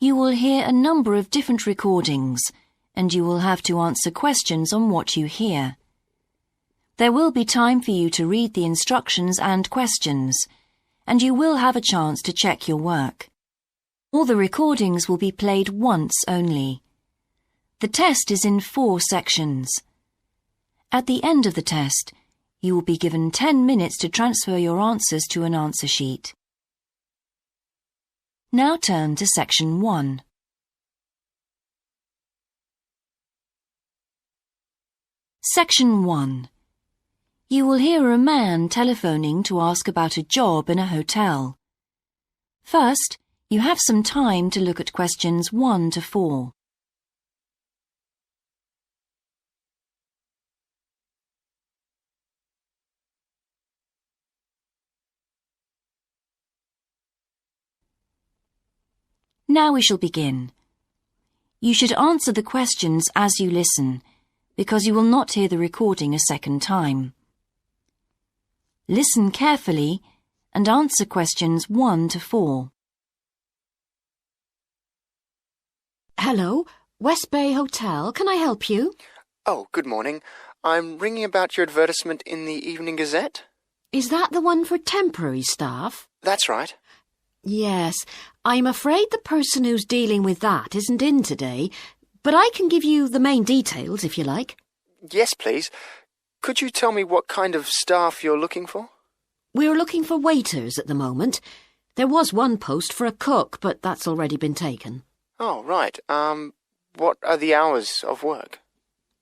You will hear a number of different recordings, and you will have to answer questions on what you hear. There will be time for you to read the instructions and questions, and you will have a chance to check your work. All the recordings will be played once only. The test is in 4 sections. At the end of the test, you will be given 10 minutes to transfer your answers to an answer sheet. Now turn to Section 1. Section 1. You will hear a man telephoning to ask about a job in a hotel. First, you have some time to look at questions 1 to 4. Now we shall begin. You should answer the questions as you listen, because you will not hear the recording a second time. Listen carefully and answer questions 1 to 4. Hello, West Bay Hotel. Can I help you? Oh, good morning. I'm ringing about your advertisement in the Evening Gazette. Is that the one for temporary staff? That's right. Yes, I'm afraid the person who's dealing with that isn't in today, but I can give you the main details if you like. Yes, please. Could you tell me what kind of staff you're looking for? We're looking for waiters at the moment. There was one post for a cook, but that's already been taken. Oh, right. What are the hours of work?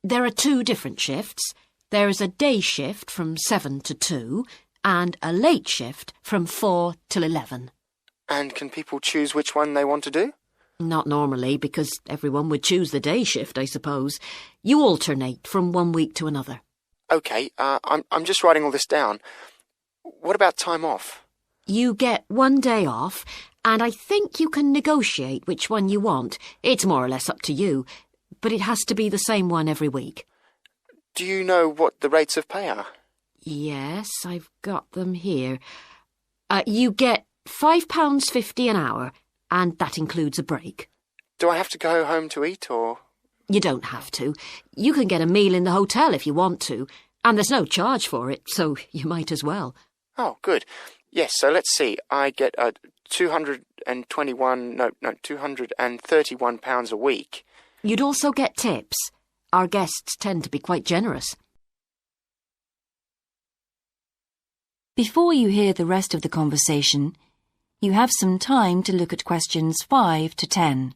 There are 2 different shifts. There is a day shift from 7 to 2 and a late shift from 4 till 11. And can people choose which one they want to do? Not normally, because everyone would choose the day shift, I suppose. You alternate from one week to another. OK, I'm just writing all this down. What about time off? You get 1 day off, and I think you can negotiate which one you want. It's more or less up to you, but it has to be the same one every week. Do you know what the rates of pay are? Yes, I've got them here. You get £5.50 an hour, and that includes a break. Do I have to go home to eat, or...? You don't have to. You can get a meal in the hotel if you want to, and there's no charge for it, so you might as well. Oh, good. Yes, so let's see. I get £231 a week. You'd also get tips. Our guests tend to be quite generous. Before you hear the rest of the conversation, you have some time to look at questions 5 to 10.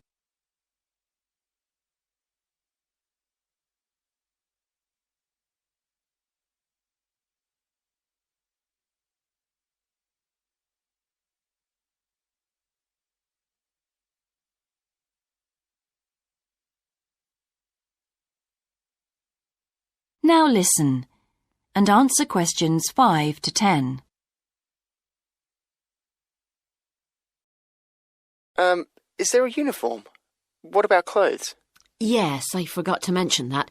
Now listen and answer questions 5 to 10. Is there a uniform? What about clothes? Yes, I forgot to mention that.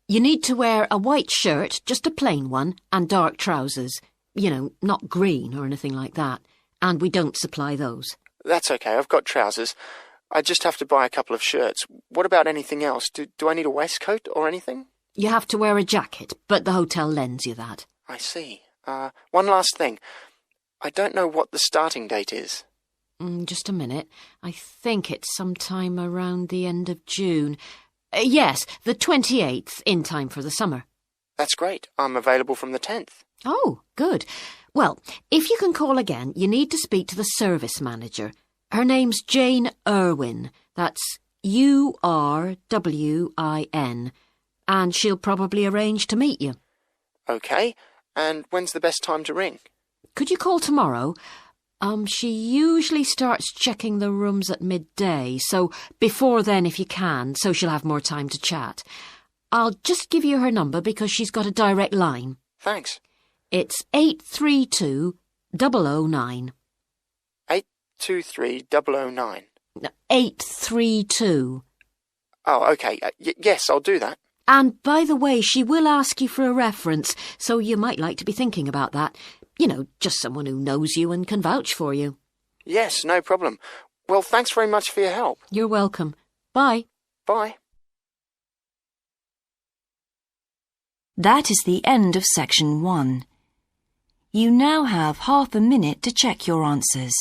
You need to wear a white shirt, just a plain one, and dark trousers. You know, not green or anything like that. And we don't supply those. That's okay, I've got trousers. I just have to buy a couple of shirts. What about anything else? Do I need a waistcoat or anything? You have to wear a jacket, but the hotel lends you that. I see. One last thing. I don't know what the starting date is. Just a minute. I think it's sometime around the end of June. Yes, the 28th, in time for the summer. That's great. I'm available from the 10th. Oh, good. Well, if you can call again, you need to speak to the service manager. Her name's Jane Irwin. That's Urwin. And she'll probably arrange to meet you. OK. And when's the best time to ring? Could you call tomorrow? She usually starts checking the rooms at midday, so before then if you can, so she'll have more time to chat. I'll just give you her number because she's got a direct line. Thanks. It's 832-009. 823-009. 832. Oh, OK. Yes, I'll do that. And by the way, she will ask you for a reference, so you might like to be thinking about that. You know, just someone who knows you and can vouch for you. Yes, no problem. Well, thanks very much for your help. You're welcome. Bye. Bye. That is the end of section 1. You now have half a minute to check your answers.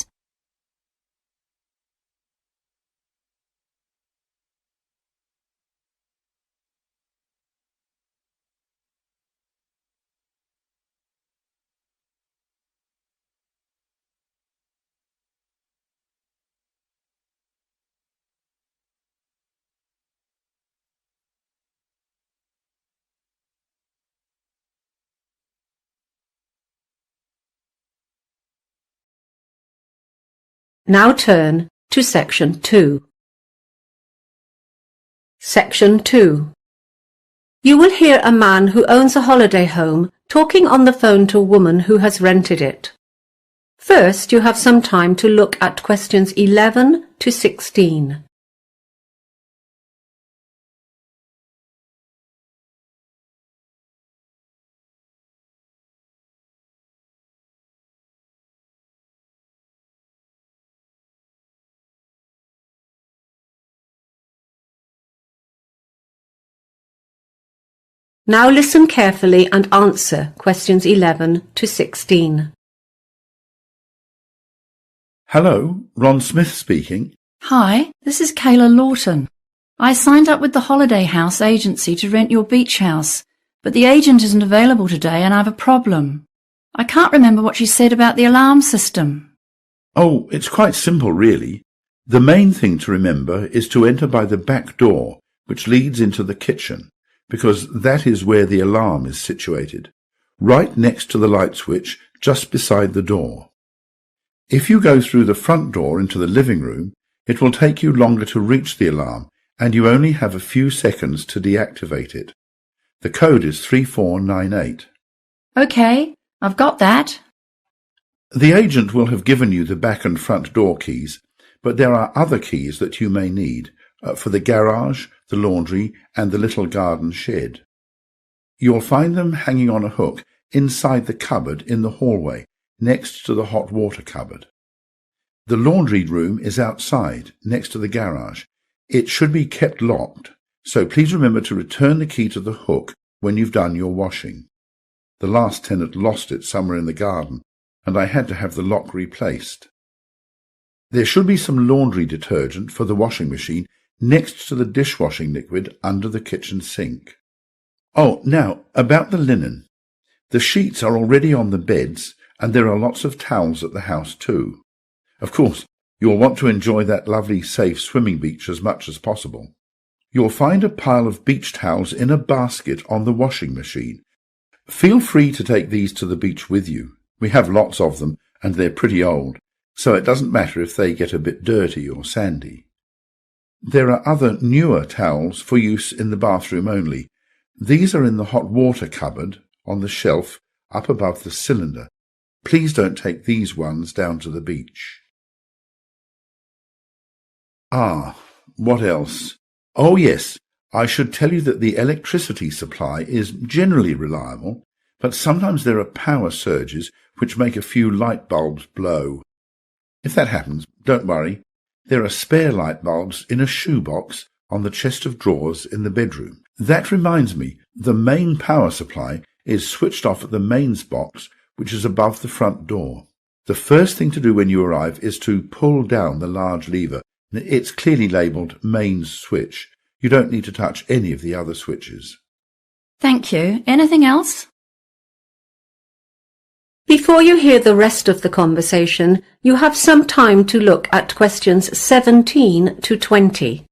Now turn to Section 2. Section 2. You will hear a man who owns a holiday home talking on the phone to a woman who has rented it. First, you have some time to look at questions 11 to 16. Now listen carefully and answer questions 11 to 16. Hello, Ron Smith speaking. Hi, this is Kayla Lawton. I signed up with the Holiday House agency to rent your beach house, but the agent isn't available today and I have a problem. I can't remember what she said about the alarm system. Oh, it's quite simple, really. The main thing to remember is to enter by the back door, which leads into the kitchen, because that is where the alarm is situated, right next to the light switch, just beside the door. If you go through the front door into the living room, it will take you longer to reach the alarm, and you only have a few seconds to deactivate it. The code is 3498. OK, I've got that. The agent will have given you the back and front door keys, but there are other keys that you may need for the garage, the laundry, and the little garden shed. You'll find them hanging on a hook inside the cupboard in the hallway, next to the hot water cupboard. The laundry room is outside, next to the garage. It should be kept locked, so please remember to return the key to the hook when you've done your washing. The last tenant lost it somewhere in the garden, and I had to have the lock replaced. There should be some laundry detergent for the washing machine next to the dishwashing liquid under the kitchen sink. Oh, now, about the linen. The sheets are already on the beds, and there are lots of towels at the house too. Of course, you'll want to enjoy that lovely, safe swimming beach as much as possible. You'll find a pile of beach towels in a basket on the washing machine. Feel free to take these to the beach with you. We have lots of them, and they're pretty old, so it doesn't matter if they get a bit dirty or sandy. There are other newer towels for use in the bathroom only. These are in the hot water cupboard on the shelf up above the cylinder. Please don't take these ones down to the beach. Ah, what else? Oh yes, I should tell you that the electricity supply is generally reliable, but sometimes there are power surges which make a few light bulbs blow. If that happens, don't worry. There are spare light bulbs in a shoebox on the chest of drawers in the bedroom. That reminds me, the main power supply is switched off at the mains box, which is above the front door. The first thing to do when you arrive is to pull down the large lever. It's clearly labelled mains switch. You don't need to touch any of the other switches. Thank you. Anything else? Before you hear the rest of the conversation, you have some time to look at questions 17 to 20.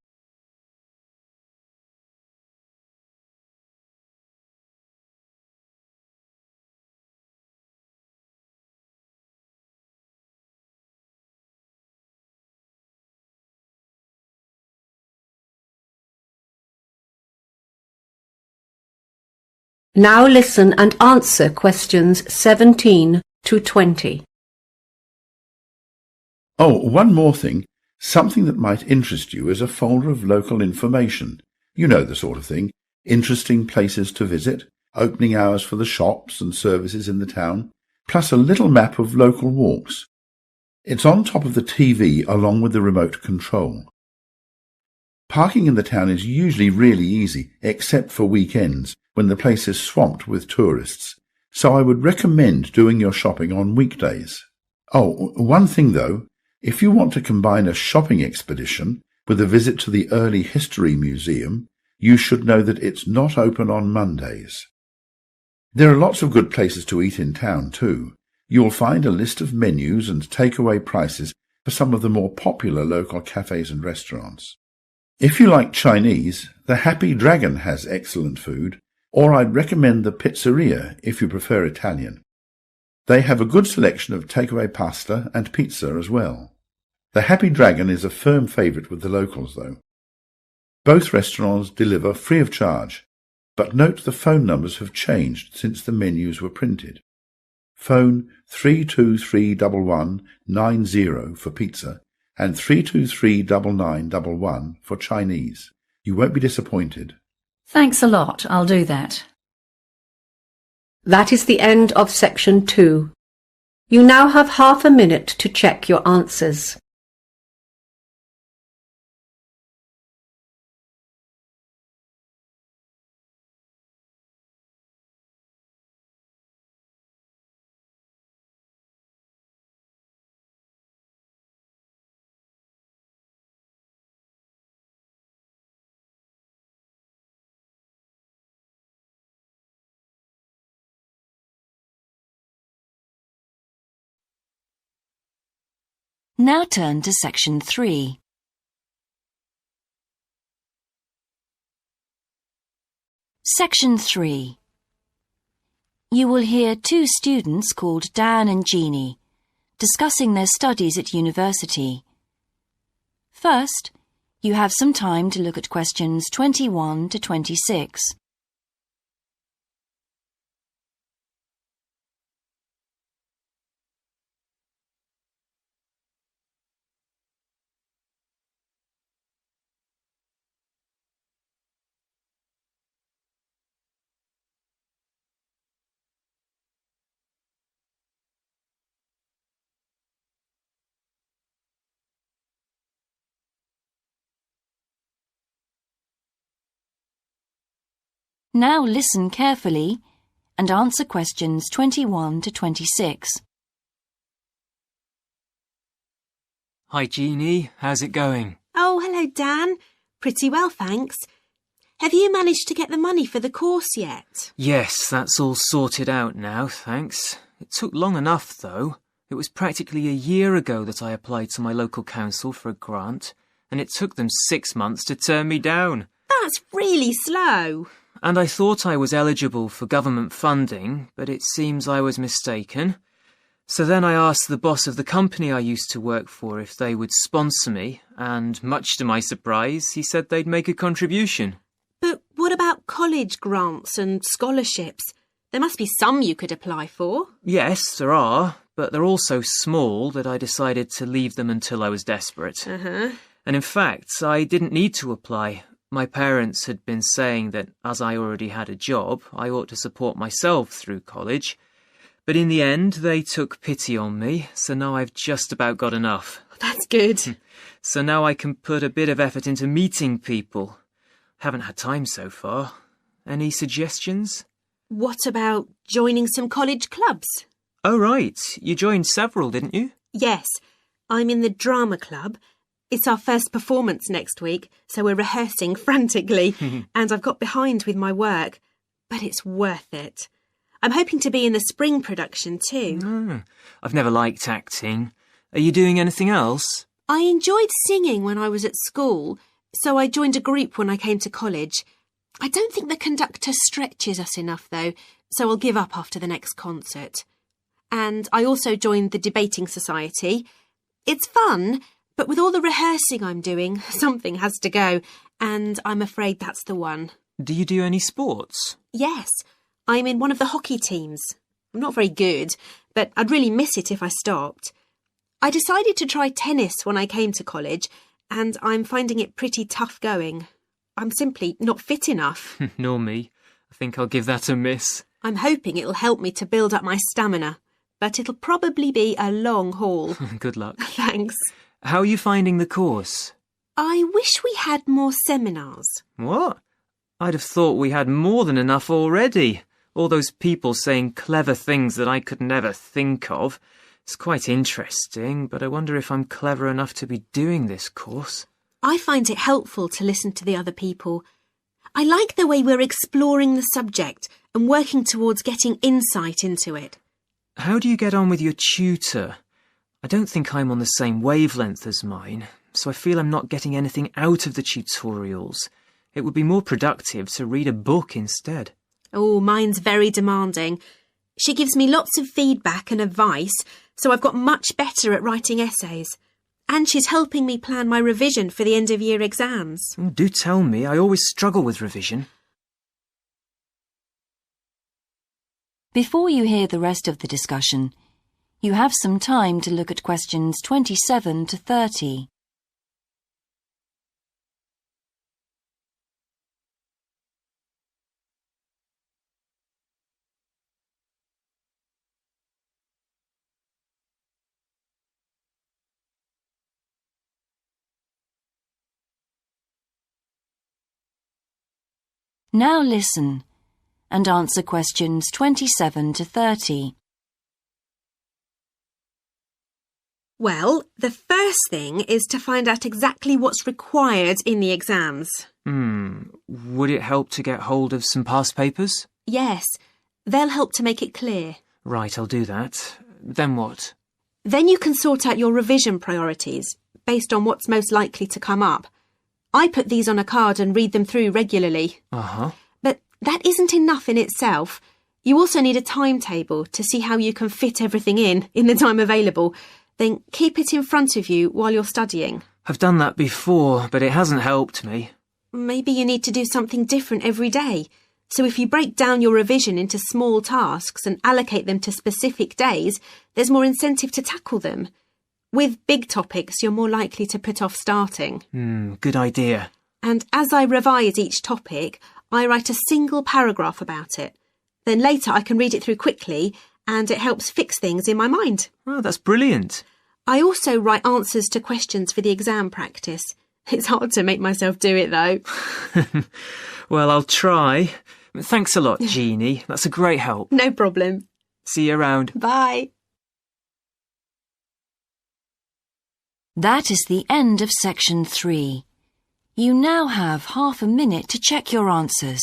Now listen and answer questions 17 to 20. Oh, one more thing. Something that might interest you is a folder of local information. You know the sort of thing. Interesting places to visit, opening hours for the shops and services in the town, plus a little map of local walks. It's on top of the TV along with the remote control. Parking in the town is usually really easy, except for weekends, when the place is swamped with tourists, so I would recommend doing your shopping on weekdays. Oh, one thing though, if you want to combine a shopping expedition with a visit to the Early History Museum, you should know that it's not open on Mondays. There are lots of good places to eat in town too. You'll find a list of menus and takeaway prices for some of the more popular local cafes and restaurants. If you like Chinese, the Happy Dragon has excellent food, or I'd recommend the Pizzeria if you prefer Italian. They have a good selection of takeaway pasta and pizza as well. The Happy Dragon is a firm favourite with the locals though. Both restaurants deliver free of charge, but note the phone numbers have changed since the menus were printed. Phone 3231190 for pizza and 3239911 for Chinese. You won't be disappointed. Thanks a lot. I'll do that. That is the end of section 2. You now have half a minute to check your answers. Now turn to section 3. Section 3. You will hear two students called Dan and Jeannie discussing their studies at university. First, you have some time to look at questions 21 to 26. Now listen carefully and answer questions 21 to 26. Hi Jeannie, how's it going? Oh, hello Dan. Pretty well, thanks. Have you managed to get the money for the course yet? Yes, that's all sorted out now, thanks. It took long enough though. It was practically a year ago that I applied to my local council for a grant, and it took them 6 months to turn me down. That's really slow. And I thought I was eligible for government funding, but it seems I was mistaken. So then I asked the boss of the company I used to work for if they would sponsor me, and much to my surprise, he said they'd make a contribution. But what about college grants and scholarships? There must be some you could apply for. Yes, there are, but they're all so small that I decided to leave them until I was desperate. Uh-huh. And in fact, I didn't need to apply. My parents had been saying that as I already had a job, I ought to support myself through college. But in the end, they took pity on me, so now I've just about got enough. That's good. So now I can put a bit of effort into meeting people. Haven't had time so far. Any suggestions? What about joining some college clubs? Oh, right. You joined several, didn't you? Yes, I'm in the drama club. It's our first performance next week, so we're rehearsing frantically, and I've got behind with my work. But it's worth it. I'm hoping to be in the spring production too. I've never liked acting. Are you doing anything else? I enjoyed singing when I was at school, so I joined a group when I came to college. I don't think the conductor stretches us enough, though, so I'll give up after the next concert. And I also joined the debating society. It's fun, but with all the rehearsing I'm doing, something has to go, and I'm afraid that's the one. Do you do any sports? Yes, I'm in one of the hockey teams. I'm not very good, but I'd really miss it if I stopped. I decided to try tennis when I came to college, and I'm finding it pretty tough going. I'm simply not fit enough. Nor me. I think I'll give that a miss. I'm hoping it'll help me to build up my stamina. but it'll probably be a long haul. Good luck. Thanks. How are you finding the course? I wish we had more seminars. What? I'd have thought we had more than enough already. All those people saying clever things that I could never think of. It's quite interesting, but I wonder if I'm clever enough to be doing this course. I find it helpful to listen to the other people. I like the way we're exploring the subject and working towards getting insight into it. How do you get on with your tutor? I don't think I'm on the same wavelength as mine, so I feel I'm not getting anything out of the tutorials. It would be more productive to read a book instead. Oh, mine's very demanding. She gives me lots of feedback and advice, so I've got much better at writing essays. And she's helping me plan my revision for the end-of-year exams. Oh, do tell me, I always struggle with revision. Before you hear the rest of the discussion, you have some time to look at questions 27 to 30. Now listen and answer questions 27 to 30. Well, the first thing is to find out exactly what's required in the exams. Would it help to get hold of some past papers? Yes, they'll help to make it clear. Right, I'll do that. Then what? Then you can sort out your revision priorities based on what's most likely to come up. I put these on a card and read them through regularly. Uh-huh. But that isn't enough in itself. You also need a timetable to see how you can fit everything in the time available. Then keep it in front of you while you're studying. I've done that before, but it hasn't helped me. Maybe you need to do something different every day. So if you break down your revision into small tasks and allocate them to specific days, there's more incentive to tackle them. With big topics, you're more likely to put off starting. Good idea. And as I revise each topic, I write a single paragraph about it. Then later I can read it through quickly and it helps fix things in my mind. Oh, that's brilliant. I also write answers to questions for the exam practice. It's hard to make myself do it though. Well, I'll try. Thanks a lot, Jeannie. That's a great help. No problem. See you around. Bye. That is the end of section 3. You now have half a minute to check your answers.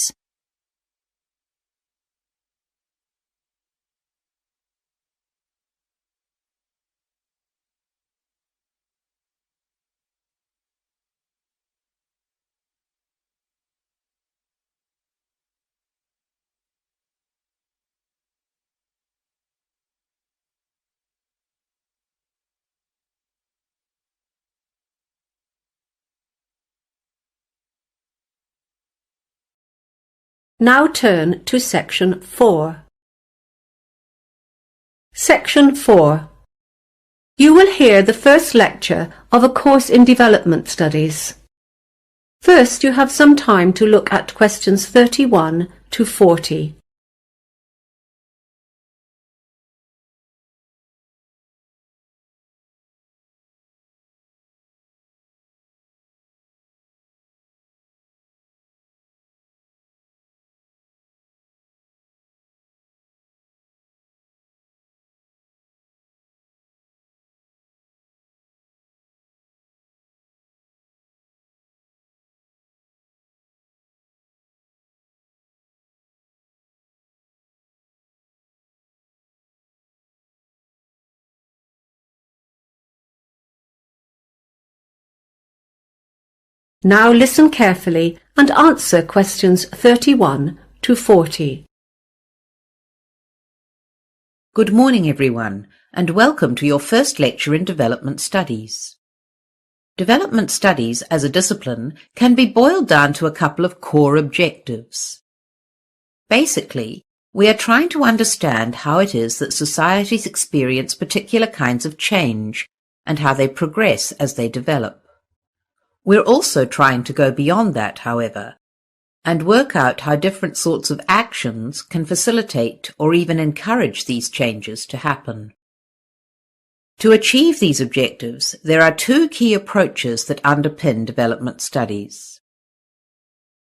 Now turn to Section 4. Section 4. You will hear the first lecture of a course in development studies. First, you have some time to look at questions 31 to 40. Now listen carefully and answer questions 31 to 40. Good morning, everyone, and welcome to your first lecture in Development Studies. Development Studies as a discipline can be boiled down to a couple of core objectives. Basically, we are trying to understand how it is that societies experience particular kinds of change and how they progress as they develop. We're also trying to go beyond that, however, and work out how different sorts of actions can facilitate or even encourage these changes to happen. To achieve these objectives, there are two key approaches that underpin development studies.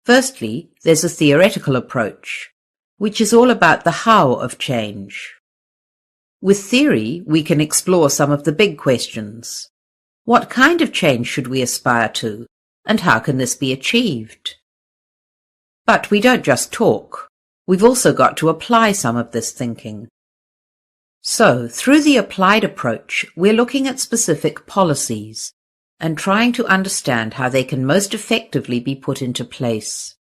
Firstly, there's a theoretical approach, which is all about the how of change. With theory, we can explore some of the big questions. What kind of change should we aspire to, and how can this be achieved? But we don't just talk. We've also got to apply some of this thinking. So, through the applied approach, we're looking at specific policies and trying to understand how they can most effectively be put into place.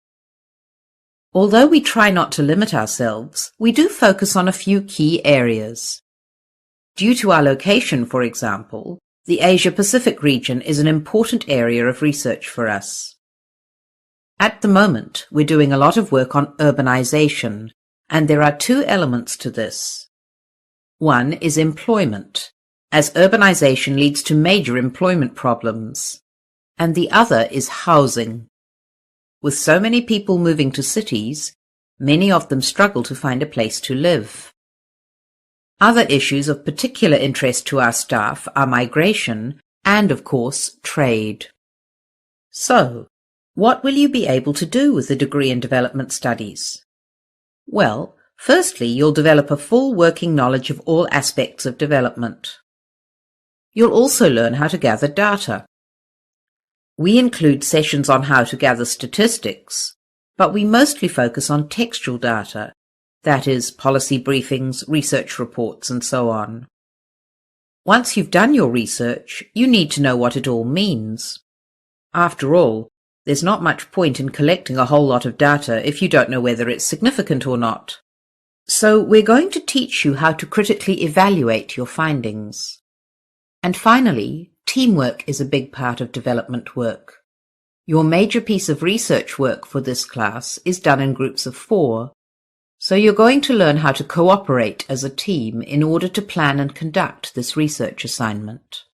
Although we try not to limit ourselves, we do focus on a few key areas. Due to our location, for example, the Asia-Pacific region is an important area of research for us. At the moment, we're doing a lot of work on urbanization, and there are two elements to this. One is employment, as urbanization leads to major employment problems, and the other is housing. With so many people moving to cities, many of them struggle to find a place to live. Other issues of particular interest to our staff are migration and, of course, trade. So, what will you be able to do with a degree in development studies? Well, firstly, you'll develop a full working knowledge of all aspects of development. You'll also learn how to gather data. We include sessions on how to gather statistics, but we mostly focus on textual data, that is, policy briefings, research reports, and so on. Once you've done your research, you need to know what it all means. After all, there's not much point in collecting a whole lot of data if you don't know whether it's significant or not. So we're going to teach you how to critically evaluate your findings. And finally, teamwork is a big part of development work. Your major piece of research work for this class is done in groups of 4, so you're going to learn how to cooperate as a team in order to plan and conduct this research assignment.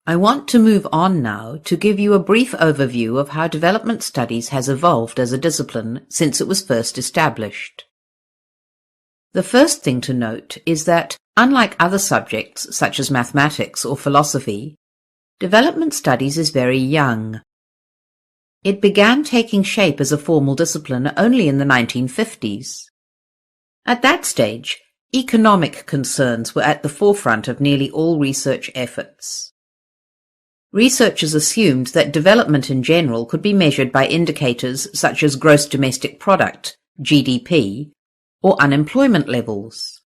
I want to move on now to give you a brief overview of how development studies has evolved as a discipline since it was first established. The first thing to note is that, unlike other subjects such as mathematics or philosophy, development studies is very young. It began taking shape as a formal discipline only in the 1950s. At that stage, economic concerns were at the forefront of nearly all research efforts. Researchers assumed that development in general could be measured by indicators such as gross domestic product, GDP, or unemployment levels.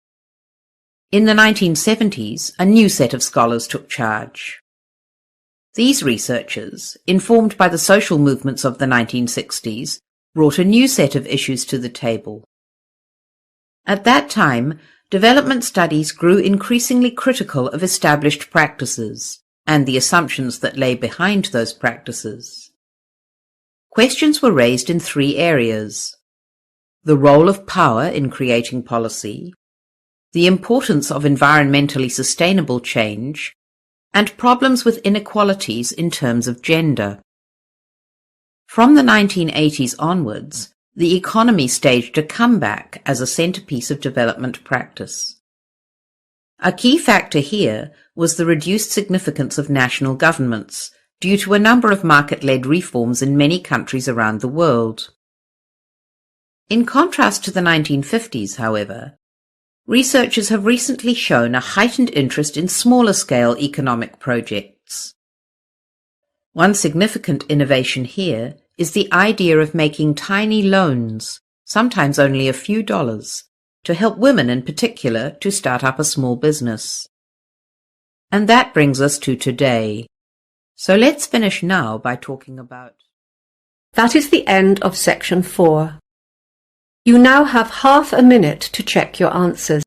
In the 1970s, a new set of scholars took charge. These researchers, informed by the social movements of the 1960s, brought a new set of issues to the table. At that time, development studies grew increasingly critical of established practices and the assumptions that lay behind those practices. Questions were raised in 3 areas: the role of power in creating policy, the importance of environmentally sustainable change, and problems with inequalities in terms of gender. From the 1980s onwards, the economy staged a comeback as a centerpiece of development practice. A key factor here was the reduced significance of national governments due to a number of market-led reforms in many countries around the world. In contrast to the 1950s, however, researchers have recently shown a heightened interest in smaller-scale economic projects. One significant innovation here is the idea of making tiny loans, sometimes only a few dollars, to help women in particular to start up a small business. And that brings us to today. So let's finish now by talking about... That is the end of section 4. You now have half a minute to check your answers.